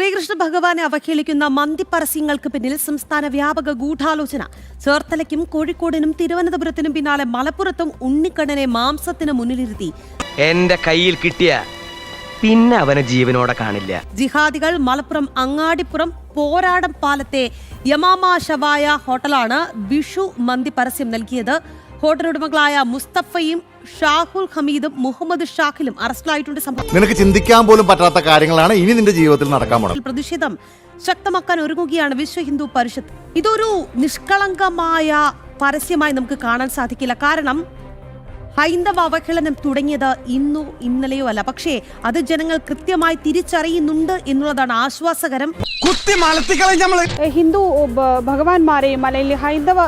ശ്രീകൃഷ്ണ ഭഗവാനെ അവഹേളിക്കുന്ന മന്തി പരസ്യങ്ങൾക്ക് പിന്നിൽ സംസ്ഥാന വ്യാപക ഗൂഢാലോചന. ചേർത്തലയ്ക്കും കോഴിക്കോടിനും തിരുവനന്തപുരത്തിനും പിന്നാലെ മലപ്പുറത്തും ഉണ്ണിക്കണ്ണനെ മാംസത്തിന് മുന്നിലിരുത്തി എന്റെ കയ്യിൽ കിട്ടിയ പിന്നെ അവനെ ജീവനോടെ കാണില്ല. ജിഹാദികൾ മലപ്പുറം അങ്ങാടിപ്പുറം പോരാടം പാലത്തെ യമാമ ഷവായ ഹോട്ടലാണ് വിഷു മന്തി പരസ്യം നൽകിയത്. ഹോട്ടൽ ഉടമകളായ മുസ്തഫയും ഷാഹുൽ ഹമീദും മുഹമ്മദ് ഷാഖിലും അറസ്റ്റിലായിട്ടുണ്ട്. നിനക്ക് ചിന്തിക്കാൻ പോലും പറ്റാത്ത കാര്യങ്ങളാണ് ഇനി നിന്റെ ജീവിതത്തിൽ നടക്കാൻ പോകുന്നത്. പ്രതിഷേധം ശക്തമാക്കാൻ ഒരുങ്ങുകയാണ് വിശ്വ ഹിന്ദു പരിഷത്ത്. ഇതൊരു നിഷ്കളങ്കമായ പരസ്യമായി നമുക്ക് കാണാൻ സാധിക്കില്ല. കാരണം ഹൈന്ദവ അവഹേളനം തുടങ്ങിയത് ഇന്നോ ഇന്നലെയോ അല്ല. പക്ഷേ അത് ജനങ്ങൾ കൃത്യമായി തിരിച്ചറിയുന്നുണ്ട് എന്നുള്ളതാണ് ആശ്വാസകരം. ഹിന്ദു ഭഗവാന്മാരെയും അല്ലെങ്കിൽ ഹൈന്ദവ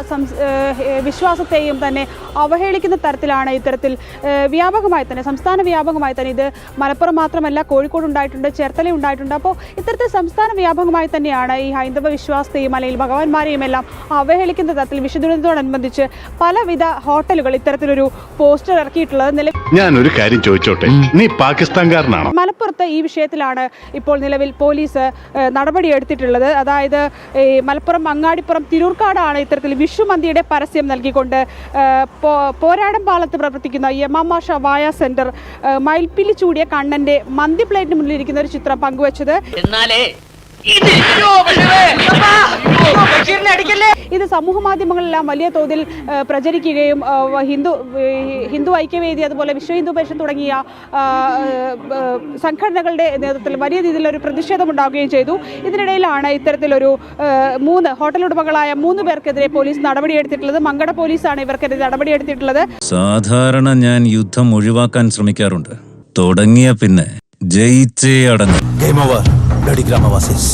വിശ്വാസത്തെയും തന്നെ അവഹേളിക്കുന്ന തരത്തിലാണ് ഇത്തരത്തിൽ വ്യാപകമായി തന്നെ സംസ്ഥാന വ്യാപകമായി തന്നെ ഇത് മലപ്പുറം മാത്രമല്ല കോഴിക്കോട് ഉണ്ടായിട്ടുണ്ട്, ചേർത്തല ഉണ്ടായിട്ടുണ്ട്. അപ്പോൾ ഇത്തരത്തിൽ സംസ്ഥാന വ്യാപകമായി തന്നെയാണ് ഈ ഹൈന്ദവ വിശ്വാസത്തെയും അല്ലെങ്കിൽ ഭഗവാന്മാരെയും എല്ലാം അവഹേളിക്കുന്ന തരത്തിൽ വിഷുദിനത്തോടനുബന്ധിച്ച് പലവിധ ഹോട്ടലുകൾ ഇത്തരത്തിലൊരു പോസ്റ്റർ ഇറക്കിയിട്ടുള്ളത്. ഞാൻ ഒരു കാര്യം ചോദിച്ചോട്ടെ, നീ പാകിസ്ഥാൻകാരനാണോ? മലപ്പുറത്ത് ഈ വിഷയത്തിലാണ് ഇപ്പോൾ നിലവിൽ പോലീസ് നടപടിയെടുത്തിട്ടുള്ളത്. അതായത് മലപ്പുറം അങ്ങാടിപ്പുറം തിരൂർക്കാടാണ് ഇത്തരത്തിൽ വിഷുമന്തിയുടെ പരസ്യം നൽകിക്കൊണ്ട് പോരാടം പാലത്ത് പ്രവർത്തിക്കുന്ന യമാമ ഷവായ സെന്റർ മയിൽപ്പിലി ചൂടിയ കണ്ണന്റെ മന്തി പ്ലേറ്റിന് മുന്നിലിരിക്കുന്ന ഒരു ചിത്രം പങ്കുവച്ചത്. ഇത് സമൂഹ മാധ്യമങ്ങളിലെല്ലാം വലിയ തോതിൽ പ്രചരിക്കുകയും ഹിന്ദു ഐക്യവേദി അതുപോലെ വിശ്വ ഹിന്ദു പരിഷത്ത് തുടങ്ങിയ സംഘടനകളുടെ നേതൃത്വത്തിൽ വലിയ രീതിയിലൊരു പ്രതിഷേധമുണ്ടാവുകയും ചെയ്തു. ഇതിനിടയിലാണ് ഇത്തരത്തിലൊരു 3 ഹോട്ടൽ ഉടമകളായ 3 പേർക്കെതിരെ പോലീസ് നടപടിയെടുത്തിട്ടുള്ളത്. മങ്കട പോലീസാണ് ഇവർക്കെതിരെ നടപടിയെടുത്തിട്ടുള്ളത്. സാധാരണ ഞാൻ യുദ്ധം ഒഴിവാക്കാൻ ശ്രമിക്കാറുണ്ട്. തുടങ്ങിയ പിന്നെ ജയിച്ചേ അടങ്ങും. Game over, bloody Gramavasis.